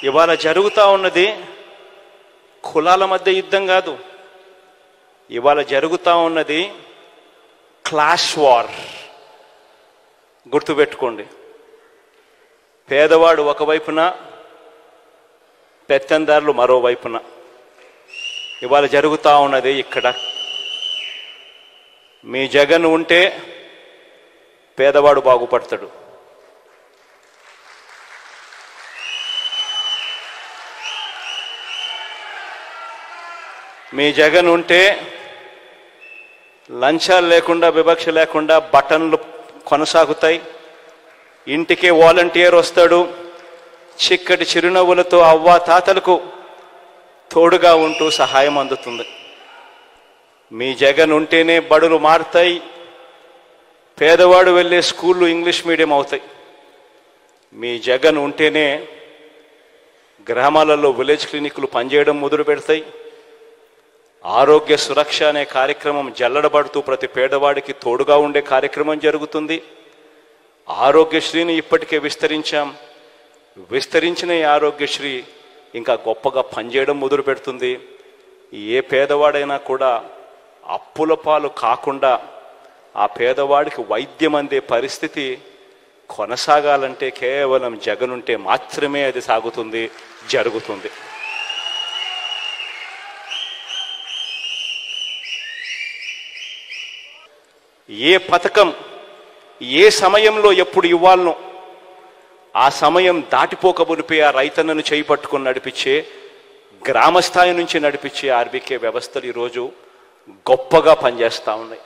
ఇవాళ జరుగుతూ ఉన్నది కులాల మధ్య యుద్ధం కాదు. ఇవాళ జరుగుతూ ఉన్నది క్లాష్ వార్. గుర్తుపెట్టుకోండి, పేదవాడు ఒకవైపున, పెత్తందారులు మరోవైపున. ఇవాళ జరుగుతూ ఉన్నది ఇక్కడ. మీ జగన్ ఉంటే పేదవాడు బాగుపడతాడు. మీ జగన్ ఉంటే లంచాలు లేకుండా, వివక్ష లేకుండా బటన్లు కొనసాగుతాయి. ఇంటికే వాలంటీర్ వస్తాడు, చిక్కటి చిరునవ్వులతో అవ్వా తాతలకు తోడుగా ఉంటూ సహాయం అందుతుంది. మీ జగన్ ఉంటేనే బడులు మారుతాయి, పేదవాడు వెళ్ళే స్కూళ్ళు ఇంగ్లీష్ మీడియం అవుతాయి. మీ జగన్ ఉంటేనే గ్రామాలలో విలేజ్ క్లినిక్లు పనిచేయడం మొదలు పెడతాయి. ఆరోగ్య సురక్ష అనే కార్యక్రమం జల్లడబడుతూ ప్రతి పేదవాడికి తోడుగా ఉండే కార్యక్రమం జరుగుతుంది. ఆరోగ్యశ్రీని ఇప్పటికే విస్తరించాం. విస్తరించిన ఈ ఆరోగ్యశ్రీ ఇంకా గొప్పగా పనిచేయడం మొదలు పెడుతుంది. ఏ పేదవాడైనా కూడా అప్పుల పాలు కాకుండా ఆ పేదవాడికి వైద్యం అందే పరిస్థితి కొనసాగాలంటే కేవలం జగన్ ఉంటే మాత్రమే అది సాగుతుంది, జరుగుతుంది. ఏ పథకం ఏ సమయంలో ఎప్పుడు ఇవ్వాలనో ఆ సమయం దాటిపోకమునిపే ఆ రైతన్నను చేపట్టుకొని నడిపించే, గ్రామస్థాయి నుంచి నడిపించే ఆర్బీకే వ్యవస్థలు ఈరోజు గొప్పగా పనిచేస్తూ ఉన్నాయి.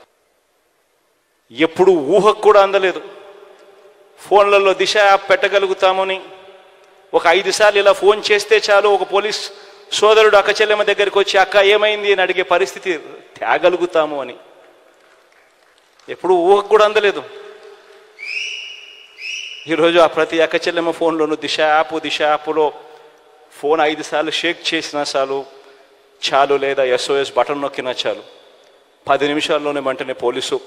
ఎప్పుడు ఊహకు కూడా అందలేదు. ఫోన్లలో దిశ యాప్ పెట్టగలుగుతామని ఒక 5 సార్లు ఇలా ఫోన్ చేస్తే చాలు ఒక పోలీస్ సోదరుడు అక్క చెల్లెమ్మ దగ్గరికి వచ్చి అక్క ఏమైంది అని అడిగే పరిస్థితి తేగలుగుతాము అని ఎప్పుడు ఊహకు కూడా అందలేదు. ఈరోజు ఆ ప్రతి అక్క చెల్లెమ్మ ఫోన్లోనూ దిశ యాప్లో ఫోన్ 5 సార్లు షేక్ చేసినా చాలు, లేదా SOS బటన్ నొక్కినా చాలు, 10 నిమిషాల్లోనే వెంటనే పోలీసు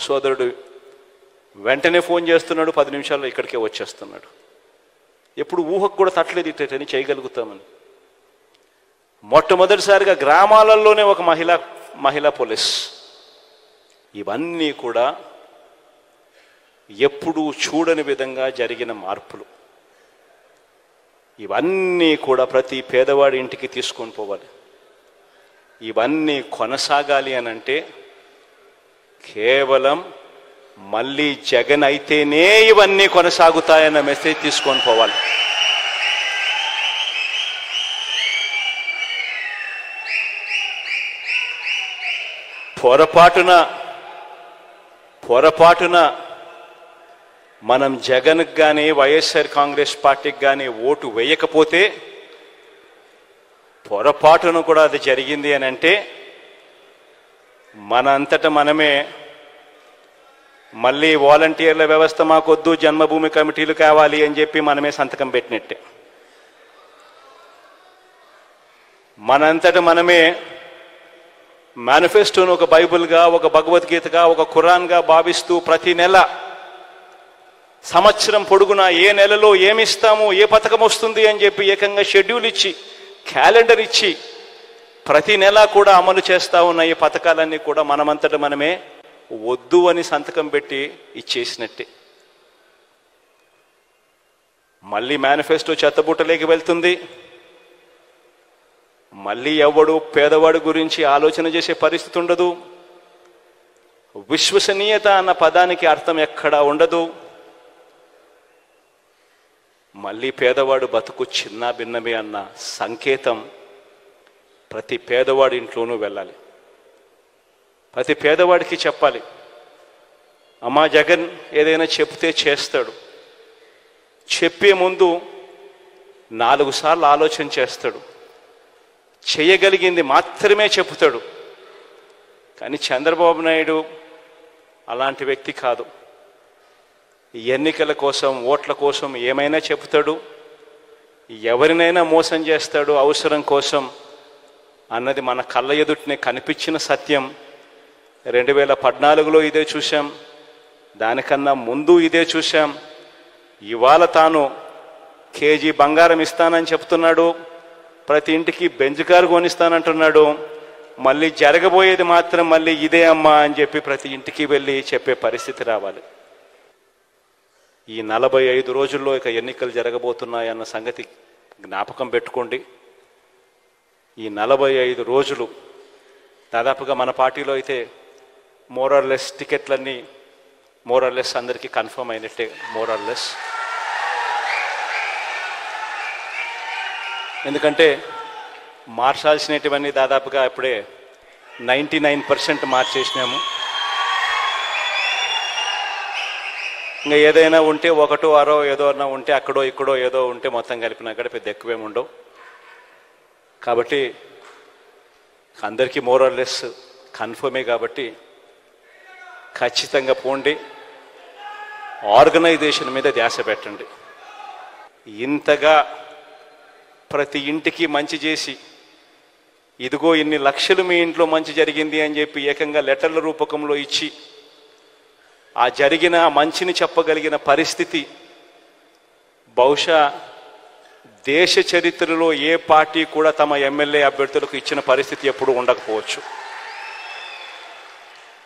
సోదరుడు వెంటనే ఫోన్ చేస్తున్నాడు, 10 నిమిషాల్లో ఇక్కడికే వచ్చేస్తున్నాడు. ఎప్పుడు ఊహకు కూడా తట్టలేదు ఇట్టని చేయగలుగుతామని. మొట్టమొదటిసారిగా గ్రామాలలోనే ఒక మహిళా పోలీస్. ఇవన్నీ కూడా ఎప్పుడూ చూడని విధంగా జరిగిన మార్పులు. ఇవన్నీ కూడా ప్రతి పేదవాడి ఇంటికి తీసుకొని పోవాలి. ఇవన్నీ కొనసాగాలి అనంటే కేవలం మళ్ళీ జగన్ అయితేనే ఇవన్నీ కొనసాగుతాయన్న మెసేజ్ తీసుకొని పోవాలి. పొరపాటున మనం జగన్కి కానీ వైఎస్ఆర్ కాంగ్రెస్ పార్టీకి కానీ ఓటు వేయకపోతే, పొరపాటున కూడా అది జరిగింది అని అంటే మన అంతటా మనమే మళ్ళీ వాలంటీర్ల వ్యవస్థ మాకొద్దు, జన్మభూమి కమిటీలు కావాలి అని చెప్పి మనమే సంతకం పెట్టినట్టే. మనంతటా మనమే మేనిఫెస్టోను ఒక బైబిల్గా, ఒక భగవద్గీతగా, ఒక ఖురాన్గా భావిస్తూ ప్రతి నెల సంవత్సరం పొడుగునా ఏ నెలలో ఏమిస్తాము, ఏ పథకం వస్తుంది అని చెప్పి ఏకంగా షెడ్యూల్ ఇచ్చి, క్యాలెండర్ ఇచ్చి ప్రతి నెల కూడా అమలు చేస్తూ ఉన్న ఈ పథకాలన్నీ కూడా మనమంతటా మనమే వద్దు అని సంతకం పెట్టి ఇచ్చేసినట్టే. మళ్ళీ మేనిఫెస్టో చెత్తబుట్టలోకి వెళ్తుంది. మళ్ళీ ఎవడు పేదవాడి గురించి ఆలోచన చేసే పరిస్థితి ఉండదు. విశ్వసనీయత అన్న పదానికి అర్థం ఎక్కడా ఉండదు. మళ్ళీ పేదవాడు బతుకు చిన్న భిన్నమే అన్న సంకేతం ప్రతి పేదవాడి ఇంట్లోనూ వెళ్ళాలి. ప్రతి పేదవాడికి చెప్పాలి, అమ్మా జగన్ ఏదైనా చెప్తే చేస్తాడు. చెప్పే ముందు 4 సార్లు ఆలోచన చేస్తాడు. చేయగలిగింది మాత్రమే చెబుతాడు. కానీ చంద్రబాబు నాయుడు అలాంటి వ్యక్తి కాదు. ఎన్నికల కోసం, ఓట్ల కోసం ఏమైనా చెబుతాడు, ఎవరినైనా మోసం చేస్తాడు అవసరం కోసం అన్నది మన కళ్ళ ఎదుటనే కనిపించిన సత్యం. 2014లో ఇదే చూశాం, దానికన్నా ముందు ఇదే చూశాం. ఇవాళ తాను కేజీ బంగారం ఇస్తానని చెప్తున్నాడు, ప్రతి ఇంటికి బెంజ్ కారు కొనిస్తానంటున్నాడు. మళ్ళీ జరగబోయేది మాత్రం మళ్ళీ ఇదే అమ్మా అని చెప్పి ప్రతి ఇంటికి వెళ్ళి చెప్పే పరిస్థితి రావాలి. ఈ 45 రోజుల్లో ఇక ఎన్నికలు జరగబోతున్నాయన్న సంగతి జ్ఞాపకం పెట్టుకోండి. ఈ 45 రోజులు దాదాపుగా మన పార్టీలో అయితే మోరార్లెస్ టికెట్లన్నీ మోరార్లెస్ అందరికీ కన్ఫర్మ్ అయినట్టే. మోరార్లెస్ ఎందుకంటే మార్చాల్సినటువన్నీ దాదాపుగా ఇప్పుడే 99% మార్చేసినాము. ఇంకా ఏదైనా ఉంటే ఒకటో అరో ఏదో అన్నా ఉంటే అక్కడో ఇక్కడో ఏదో ఉంటే మొత్తం కలిపినా కూడా పెద్ద ఎక్కువేమి ఉండవు. కాబట్టి అందరికీ మోరార్లెస్ కన్ఫర్మే. కాబట్టి ఖచ్చితంగా పోండి, ఆర్గనైజేషన్ మీద ధ్యాస పెట్టండి. ఇంతగా ప్రతి ఇంటికి మంచి చేసి ఇదిగో ఇన్ని లక్షలు మీ ఇంట్లో మంచి జరిగింది అని చెప్పి ఏకంగా లెటర్ల రూపకంలో ఇచ్చి ఆ జరిగిన మంచిని చెప్పగలిగిన పరిస్థితి బహుశా దేశ చరిత్రలో ఏ పార్టీ కూడా తమ ఎమ్మెల్యే అభ్యర్థులకు ఇచ్చిన పరిస్థితి ఎప్పుడూ ఉండకపోవచ్చు.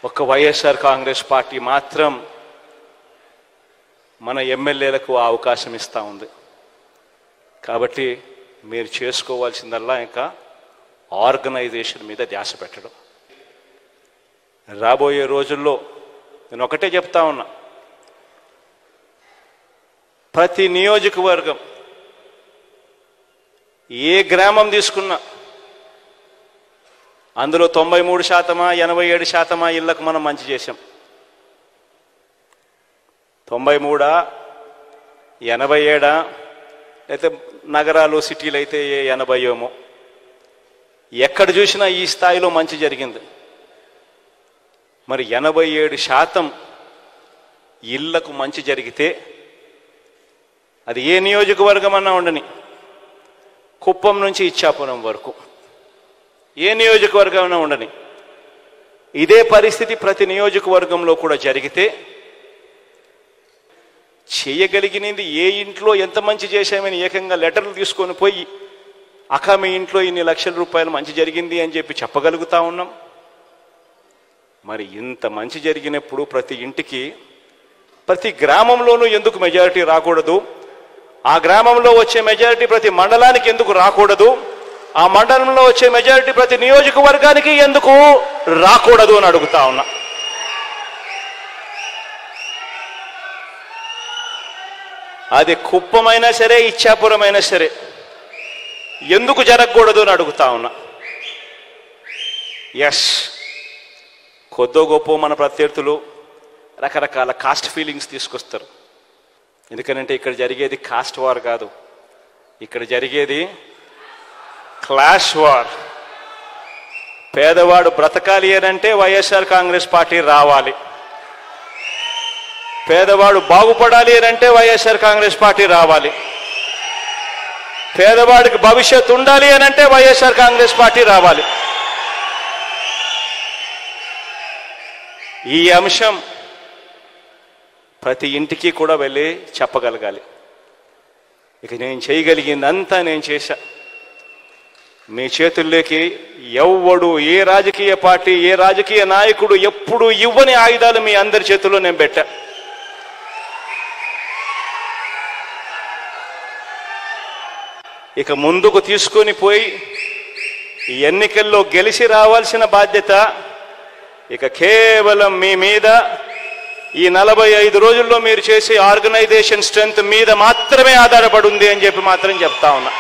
ఒక్క వైఎస్ఆర్ కాంగ్రెస్ పార్టీ మాత్రం మన ఎమ్మెల్యేలకు ఆ అవకాశం ఇస్తూ ఉంది. కాబట్టి మీరు చేసుకోవాల్సిందల్లా ఇంకా ఆర్గనైజేషన్ మీద ధ్యాస పెట్టడం. రాబోయే రోజుల్లో నేను ఒకటే చెప్తా ఉన్నా, ప్రతి నియోజకవర్గం ఏ గ్రామం తీసుకున్నా అందులో 93%, 87% ఇళ్లకు మనం మంచి చేశాం. 93, 87 అయితే నగరాలు సిటీలు అయితే 80 ఎక్కడ చూసినా ఈ స్థాయిలో మంచి జరిగింది. మరి 87% ఇళ్లకు మంచి జరిగితే అది ఏ నియోజకవర్గం అన్నా ఉండని, కుప్పం నుంచి ఇచ్చాపురం వరకు ఏ నియోజకవర్గం అన్నా ఉండని, ఇదే పరిస్థితి ప్రతి నియోజకవర్గంలో కూడా జరిగితే చేయగలిగినది ఏ ఇంట్లో ఎంత మంచి చేశామని ఏకంగా లెటర్లు తీసుకొని పోయి అక్క మీ ఇంట్లో ఇన్ని లక్షల రూపాయలు మంచి జరిగింది అని చెప్పి చెప్పగలుగుతా ఉన్నాం. మరి ఇంత మంచి జరిగినప్పుడు ప్రతి ఇంటికి ప్రతి గ్రామంలోనూ ఎందుకు మెజారిటీ రాకూడదు? ఆ గ్రామంలో వచ్చే మెజారిటీ ప్రతి మండలానికి ఎందుకు రాకూడదు? ఆ మండలంలో వచ్చే మెజారిటీ ప్రతి నియోజకవర్గానికి ఎందుకు రాకూడదు అని అడుగుతా ఉన్నా. అది కుప్పమైనా సరే ఇచ్చాపురమైనా సరే ఎందుకు జరగకూడదు అని అడుగుతా ఉన్నా. ఎస్, కొద్దో గొప్ప మన ప్రత్యర్థులు రకరకాల కాస్ట్ ఫీలింగ్స్ తీసుకొస్తారు. ఎందుకంటే ఇక్కడ జరిగేది కాస్ట్ వార్ కాదు, ఇక్కడ జరిగేది క్లాష్ వార్. పేదవాడు బ్రతకాలి అనంటే వైఎస్ఆర్ కాంగ్రెస్ పార్టీ రావాలి, పేదవాడు బాగుపడాలి అనంటే వైఎస్ఆర్ కాంగ్రెస్ పార్టీ రావాలి, పేదవాడికి భవిష్యత్తు ఉండాలి అనంటే వైఎస్ఆర్ కాంగ్రెస్ పార్టీ రావాలి. ఈ అంశం ప్రతి ఇంటికి కూడా వెళ్ళి చెప్పగలగాలి. ఇక నేను చేయగలిగిందంతా నేను చేశా. మీ చేతుల్లోకి ఎవ్వడు, ఏ రాజకీయ పార్టీ, ఏ రాజకీయ నాయకుడు ఎప్పుడు ఇవ్వని ఆయుధాలు మీ అందరి చేతుల్లో నేను పెట్టా. ఇక ముందుకు తీసుకొని పోయి ఈ ఎన్నికల్లో గెలిచి రావాల్సిన బాధ్యత ఇక కేవలం మీ మీద, ఈ 45 రోజుల్లో మీరు చేసే ఆర్గనైజేషన్ స్ట్రెంగ్త్ మీద మాత్రమే ఆధారపడి ఉంది అని చెప్పి మాత్రం చెప్తా ఉన్నా.